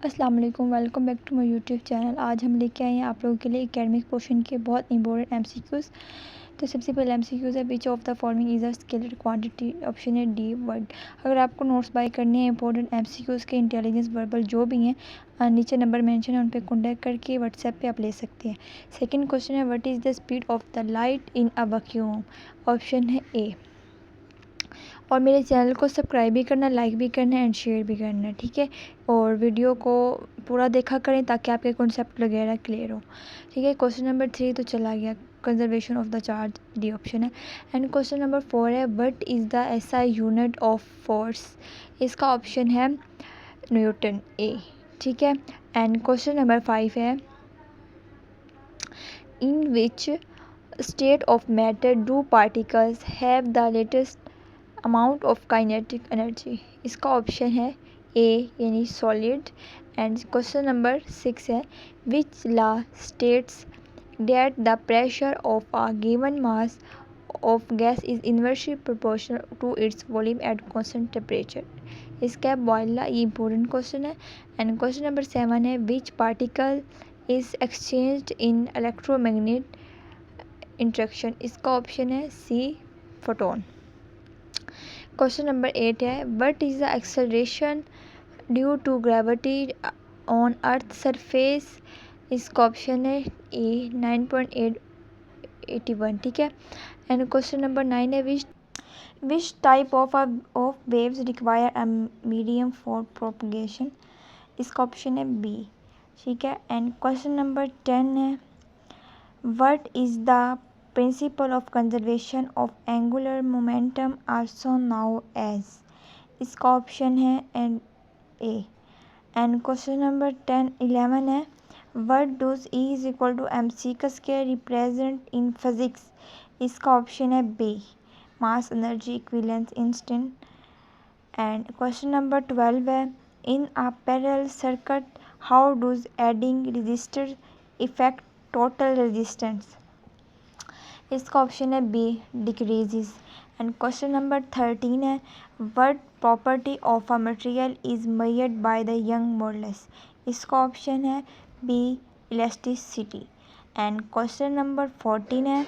अस्सलाम वालेकुम, welcome back to my YouTube channel. आज हम लेके आए हैं आप लोगों के लिए एकेडमिक पोर्शन के बहुत इंपॉर्टेंट एमसीक्यूज़। तो सबसे पहले एमसीक्यूज़ है, which of the following is a scalar quantity. Option है डी, वर्ड। अगर आपको नोट्स बाय करने हैं इंपॉर्टेंट एमसीक्यूज़ के, इंटेलिजेंस वर्बल जो भी हैं, नीचे नंबर मेंशन है, उन पर कॉन्टैक्ट करके व्हाट्सएप पे आप ले सकते हैं। सेकंड क्वेश्चन है, what is the speed of the light in a vacuum. Option है ए। और मेरे चैनल को सब्सक्राइब भी करना, लाइक भी करना एंड शेयर भी करना, ठीक है। और वीडियो को पूरा देखा करें ताकि आपके कॉन्सेप्ट वगैरह क्लियर हो, ठीक है। क्वेश्चन नंबर 3 तो चला गया, conservation of the charge, D option है। एंड क्वेश्चन नंबर 4 है, what is the SI unit of force. इसका ऑप्शन है न्यूटन, ए, ठीक है। एंड क्वेश्चन नंबर 5 है, in which state of matter do particles have the latest amount of kinetic energy. इसका option है A, यानी solid. And question number 6 है, which law states that the pressure of a given mass of gas is inversely proportional to its volume at constant temperature. इसका Boyle law, ये important question है। And question number 7 है, which particle is exchanged in electromagnet interaction. इसका option है C, photon. Question number 8 है, what is the acceleration due to gravity on earth surface. इसका option है A, 9.881, ठीक है। एंड क्वेश्चन नंबर 9 है, which type of waves require a medium for propagation. इसका option है बी, ठीक है। एंड क्वेश्चन नंबर 10 है, what is the principle of conservation of angular momentum also known as। इसका ऑप्शन है and A. And question number 11 है, what does E is equal to MC का square represent in physics. इसका option है B, mass energy equivalence instant. And question number 12 है, in a parallel circuit how does adding register effect total resistance. इसका option है B, decreases. And question number 13 है, what property of a material is measured by the Young modulus. इसका option है B, elasticity. And question number 14 है,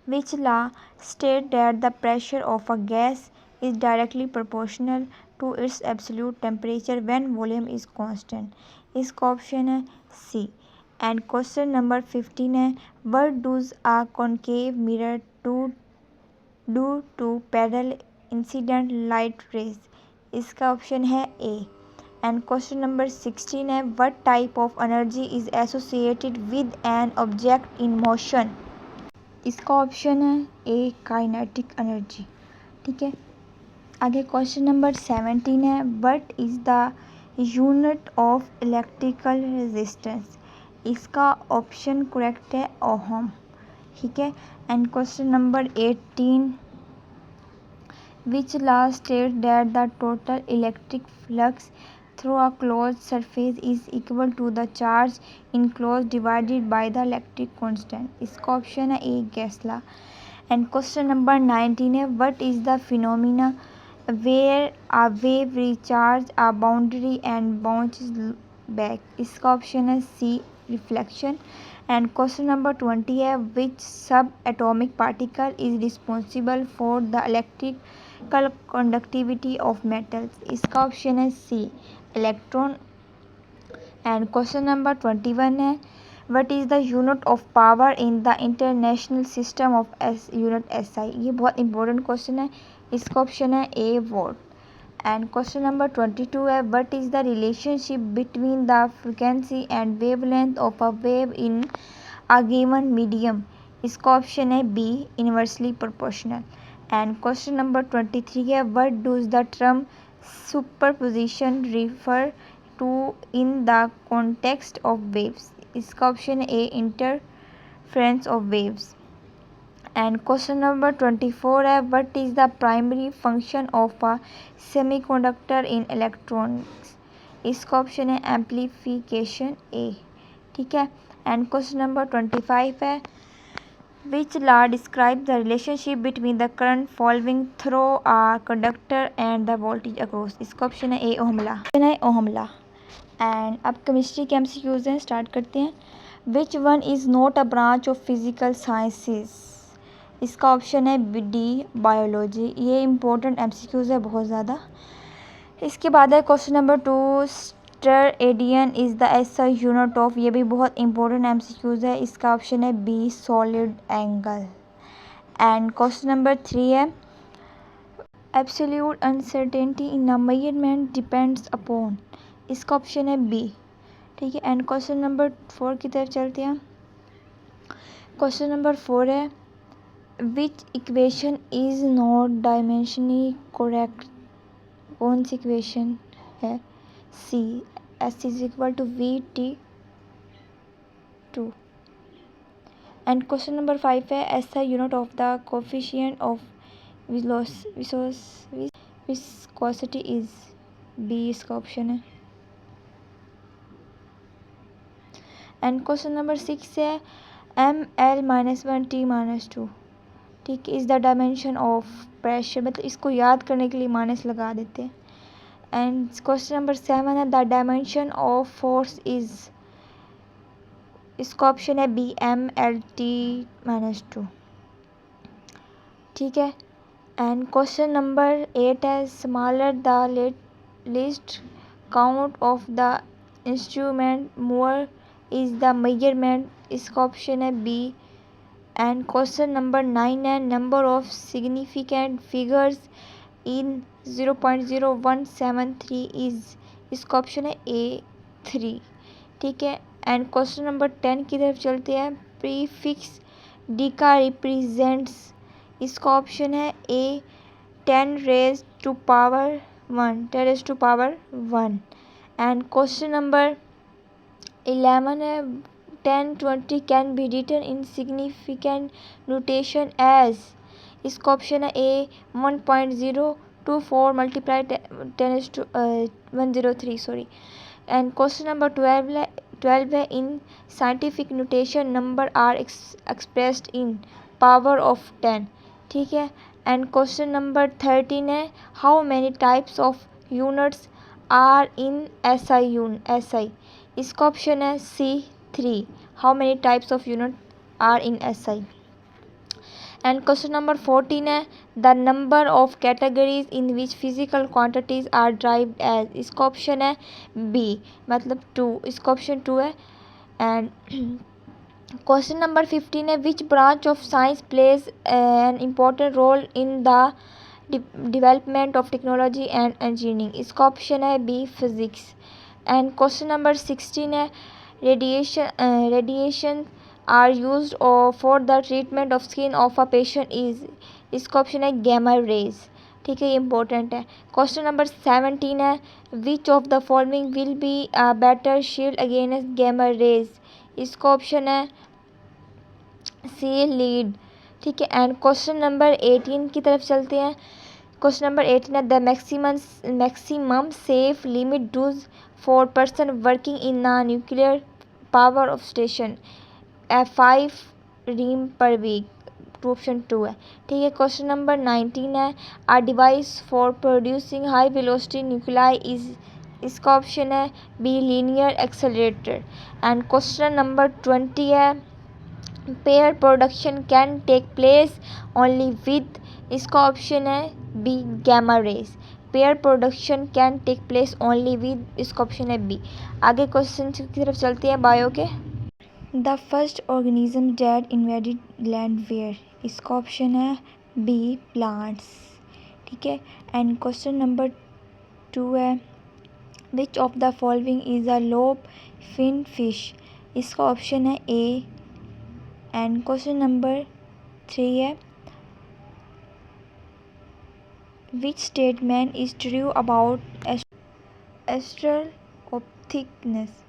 which law state that the pressure of a gas is directly proportional to its absolute temperature when volume is constant. इसका option है C. And question number 15 है, what does a concave mirror do to parallel incident light rays. इसका option है A. And question number 16 है, what type of energy is associated with an object in motion. इसका option है ए, kinetic energy, ठीक है। आगे question number 17 है, what is the unit of electrical resistance. इसका ऑप्शन करेक्ट है ओहम, ठीक है। And question number 18, which law state that the total electric flux through a close surface is equal to the charge enclose divided by the electric constant. इसका option है A, Gauss law. And question number 19 है, what is the phenomena where a wave recharge a boundary and bounces back। इसका option है सी, reflection. And question number 20 है, विच सब atomic particle is responsible for the electrical conductivity of metals. इसका option है सी, electron. And question number 21 है, what is the unit of power in the international system of unit SI। ये बहुत important question है। इसका option है ए, vote. And question number 22 है, what is the relationship between the frequency and wavelength of a wave in a given medium. इसका option है B, inversely proportional. And question number 23 है, what does the term superposition refer to in the context of waves. इसका option है A, interference of waves. And question number 24 है, what is the primary function of a semiconductor in electronics. इसका option है amplification, A, ठीक है। And question number 25 है, Which law describes the relationship between the current flowing through a conductor and the voltage across? इसका option है A ohm law. Option है ohm law. And अब chemistry के MCQs हैं, start करते हैं। Which one is not a branch of physical sciences? इसका option है डी बायोलॉजी। ये इंपॉर्टेंट एमसीक्यूज है बहुत ज़्यादा। इसके बाद है question number 2, steradian is the SI unit of. ये भी बहुत इंपॉर्टेंट एमसीक्यूज है। इसका ऑप्शन है B solid angle. And question number 3 है एब्सोल्यूट अनसर्टेनिटी इन अ मेजरमेंट डिपेंड्स अपॉन। इसका ऑप्शन है बी। ठीक है। एंड क्वेश्चन नंबर 4 की तरफ चलते हैं। क्वेश्चन नंबर 4 है which equation is not dimensionally correct? कौन सी इक्वेशन है? C S is equal to V T 2। And question number 5 है S I unit of the coefficient of viscosity is. B इसका ऑप्शन है। एंड क्वेश्चन नंबर 6 है M L -1 T -2। ठीक है। Is the dimension of pressure. मतलब इसको याद करने के लिए माइनस लगा देते हैं। एंड क्वेश्चन नंबर 7 है the dimension of force is. इसका ऑप्शन है बी एम एल टी -2। ठीक है। एंड क्वेश्चन नंबर 8 है smaller the list count of the instrument more is the measurement. इसका ऑप्शन है बी। एंड क्वेश्चन नंबर 9 है number of significant figures in 0.0173 is. इसका option है ए 3। ठीक है। एंड क्वेश्चन नंबर 10 की तरफ चलते हैं प्रीफिक्स डी का रिप्रेजेंट्स। इसका ऑप्शन है A 10 raise to power 1। And question number 11 है 1020 can be written in significant notation as. इसका ऑप्शन है A 1.024 multiply 10⁻103 sorry. And question number 12 है in scientific notation number are expressed in power of 10। ठीक है। And question number 13 है how many types of units are in SI. इसका option है C 3। How many types of unit are in SI. And question number 14 है the number of categories in which physical quantities are derived as. इसका option है B मतलब 2। इसका option 2 है। And question number 15 है which branch of science plays an important role in the development of technology and engineering. इसका option है B physics. And question number 16 है radiation are used for the treatment of skin of a patient is. इसका option है gamma rays. ठीक है। ये important है। Question number 17 है which of the following will be a better shield against gamma rays. इसका option है सी lead. ठीक है। एंड क्वेश्चन नंबर 18 की तरफ चलते हैं। क्वेश्चन नंबर 18 है the maximum safe limit dose for person working in a nuclear power of station 5 rem per week. Option 2 है। ठीक है। क्वेश्चन नंबर 19 है a device for producing high velocity nuclei is. इसका ऑप्शन है B linear accelerator. And question number 20 है pair production can take place only with. इसका option है B gamma rays. Pair production can take place only with. इसका option है B. आगे क्वेश्चन की तरफ चलते हैं बायो के। The first organism that invaded land were. इसका ऑप्शन है बी प्लांट्स। ठीक है। एंड क्वेश्चन नंबर 2 है which of the following is a lobe fin fish. इसका ऑप्शन है ए। एंड क्वेश्चन नंबर 3 है which statement is true about Australopithecus.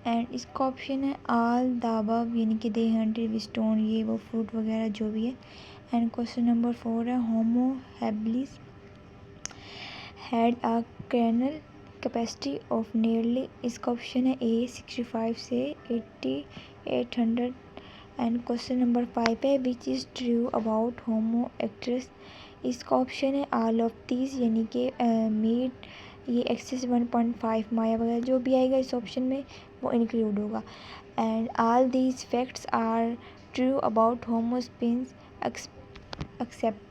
And इसका option है आल द अबव यानी कि दे हंटेड विद स्टोन ये वो फ्रूट वगैरह जो भी है। एंड क्वेश्चन नंबर 4 है Homo habilis had a cranial capacity of nearly. इसका ऑप्शन है ए 65 से 8800। एंड क्वेश्चन नंबर 5 है which is true about homo actress. इसका ऑप्शन है ऑल ऑफ दीज, यानी कि मीट, ये एक्सेस 1.5 माया वगैरह जो भी आएगा इस ऑप्शन में वो इंक्लूड होगा। And all these facts are true about Homo sapiens except.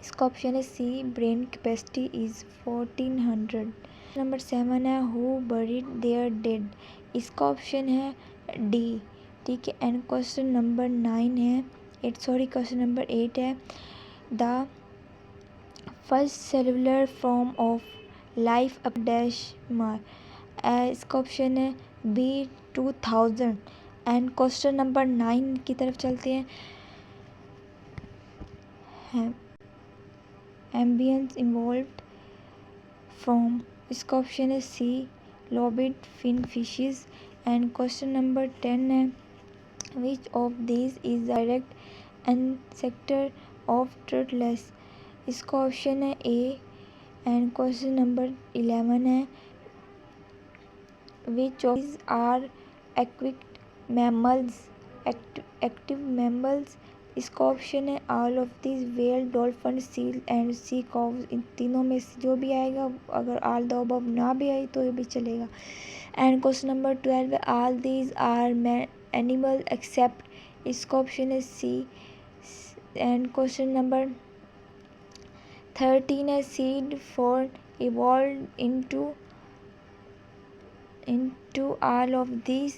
इसका ऑप्शन है C, brain capacity is 1400। Number 7 है हु बरीड देयर डेड। इसका ऑप्शन है डी, ठीक है। एंड क्वेश्चन नंबर 9 है क्वेश्चन नंबर 8 है the first cellular form of life up dash मार। इसका ऑप्शन है बी 2000। एंड क्वेश्चन नंबर 9 की तरफ चलते हैं। Amphibians involved from. इसका ऑप्शन है C, lobed fin fishes. And question number 10 है which of this is direct ancestor of turtles. इसका ऑप्शन है ए। एंड क्वेश्चन नंबर 11 है विच ऑफ these आर एक्विक मैमल्स एक्टिव मैमल्स। इसका option है all of this whale, dolphin, seal and sea cows. इन तीनों में से जो भी आएगा, अगर ऑल द अबव ना भी आई तो ये भी चलेगा। एंड क्वेश्चन नंबर 12 है all these are animal except. इसका ऑप्शन है सी। एंड क्वेश्चन नंबर 13 है seed for evolve into all of these।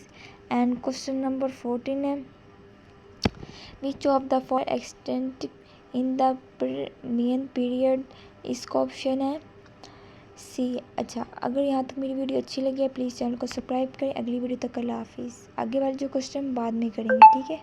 and question number 14 है which of the following extinct in the Permian period। इसका option है सी। अच्छा, अगर यहाँ तक मेरी वीडियो अच्छी लगी है प्लीज़ चैनल को सब्सक्राइब करें। अगली वीडियो तक अल्लाह हाफिज़। आगे वाले जो क्वेश्चन बाद में करेंगे, ठीक है।